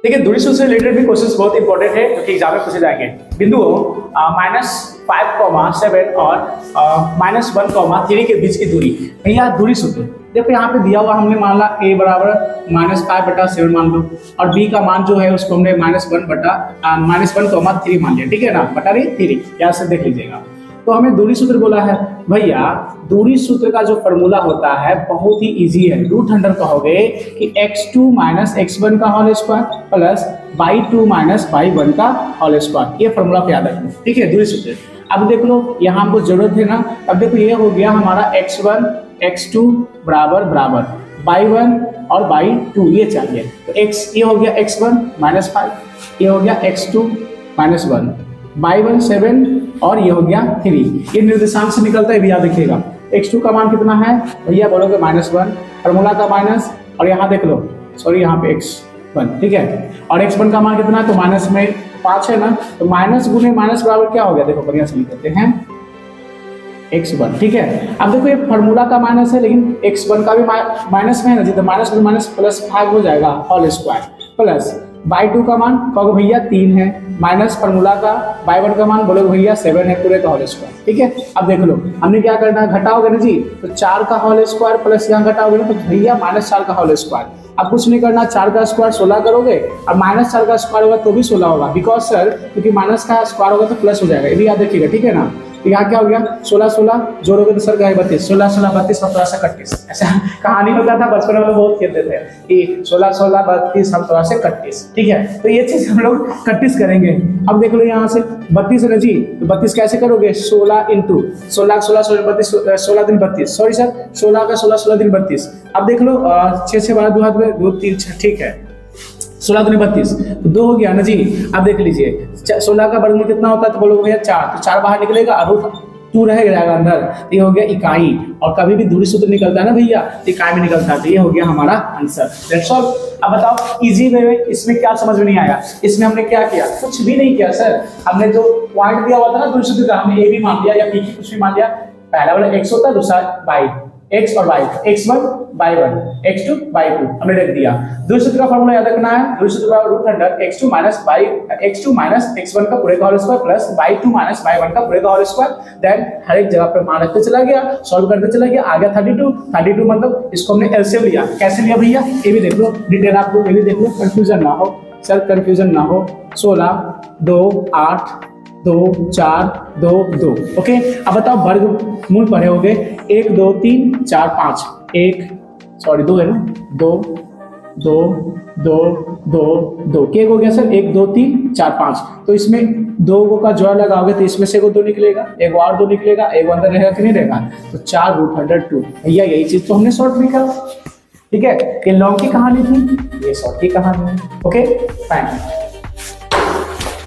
देखिए दूरी सूत्र से रिलेटेड भी क्वेश्चंस बहुत इंपॉर्टेंट है जो कि एग्जाम में पूछे जाएंगे। बिंदुओं -5,7 और -1,3 के बीच की दूरी, भैया दूरी सूत्र देखो यहाँ पे दिया हुआ हमने मान ला a बराबर -5/7 मान लो, और b का मान जो है उसको हमने -1/3 मान लिया, ठीक है ना, बटा 3 यहाँ से देख लीजिएगा। तो हमें दूरी सूत्र बोला है, भैया दूरी सूत्र का जो फॉर्मूला होता है बहुत ही इजी है। रूट अंडर कहोगे कि x2 - x1 का whole square plus y2 - y1 का होल स्क्वायर, ये फॉर्मूला पे याद रखना, ठीक है, दूरी सूत्र। अब देख लो यहाँ हमको जरूरत है ना, अब देखो ये हो गया हमारा x1 x2 बराबर बराबर y1 और y2 ये चाहिए, तो x ये हो गया x1 -5, ये हो गया x2 -1, y1 7 और ये हो गया 3, ये निर्देशांक से निकलता है भी याद रखिएगा। x2 का मान कितना है भैया, बोलोगे -1, फॉर्मूला का माइनस, और यहाँ देख लो सॉरी यहाँ पे x1, ठीक है, और x1 का मान कितना है, तो माइनस में 5 है ना, तो माइनस गुने माइनस बराबर क्या हो गया, देखो बढ़िया से लिख देते हैं x1, ठीक है। अब देखो ये फॉर्मूला का माइनस है लेकिन x1 का भी माइनस में है ना जी, तो माइनस में माइनस +5 हो जाएगा होल स्क्वायर, प्लस y2 का मान कहोगे भैया 3 है, माइनस फॉर्मूला का y1 का मान बोलोगे भैया 7 है पूरे का होल स्क्वायर, ठीक है। अब देख लो हमने क्या करना है, घटाओगे ना जी, तो 4 का होल स्क्वायर प्लस यहाँ घटाओगे ना, तो भैया -4 का होल स्क्वायर। अब कुछ नहीं करना, 4 का स्क्वायर 16 करोगे, और -4 का स्क्वायर होगा तो भी 16 होगा, बिकॉज सर क्योंकि माइनस का स्क्वायर होगा तो प्लस हो जाएगा, ये भी याद रखिएगा, ठीक है ना। तो यहाँ क्या हो गया 16 जोड़ोगे तो सर क्या है 32, 16 32 और 31, ऐसा कहानी होता था बचपन में, बहुत खेलते थे कि 16 32 और 31, ठीक है। तो ये चीज हम लोग 31 करेंगे। अब देख लो यहाँ से 32 है ना जी, तो 32 कैसे करोगे, 16 इंटू 16 16 दिन 32, सॉरी सर 16 का 16 दिन 32। अब देख लो 6 6 12 2 हाथ में 2 3 6, ठीक है, 16 दूनी 32, 2 हो गया ना जी। अब देख लीजिए 16 का वर्गमूल कितना होता है, तो बोलोगे भैया 4, तो 4 बाहर निकलेगा और 2 रह जाएगा अंदर, तो ये हो गया इकाई, और कभी भी दूरी सूत्र निकलता है ना भैया तो इकाई में निकलता है, तो ये हो गया हमारा आंसर, दैट्स ऑल। अब बताओ इजी वे में इसमें क्या समझ में नहीं आया, इसमें हमने क्या किया, कुछ भी नहीं किया सर, हमने जो पॉइंट दिया हुआ था ना दूरी सूत्र का, हमने ए भी मान लिया या बी की कुछ भी मान लिया, पहला वाला x होता है, दूसरा y, x और y, x1 y1 x2 y2 हमने रख दिया। दूरी सूत्र का फॉर्मूला याद रखना है, दूरी सूत्र का रूट अंडर x2 - x1 का पूरे का whole square plus y2 - y1 का पूरे का होल स्क्वायर, देन हर एक जगह पे मान रखते चला गया, सॉल्व करते चला गया, आ गया 32 मतलब इसको हमने एलसीएम लिया, कैसे लिया भैया ये भी देख लो, डिटेल आप लोग ये भी देख लो, कंफ्यूजन ना हो सर, कंफ्यूजन ना हो। 16 2 8 2 4 2 2, ओके। अब बताओ वर्गमूल पढ़े होगे 1 2 3 4 5, 1 सॉरी 2 है ना, 2 2 2 2 2 के हो गया सर, 1 2 3 4 5, तो इसमें 2 का जोड़ लगाओगे तो इसमें से 2 निकलेगा, एक और 2 निकलेगा, एक अंदर रहेगा कि नहीं रहेगा, तो 4 √2 भैया यही चीज तो हमने शॉर्ट लिखा, ठीक है। ये लॉन्ग की कहानी थी, ये शॉर्ट की कहानी है, ओके फाइन।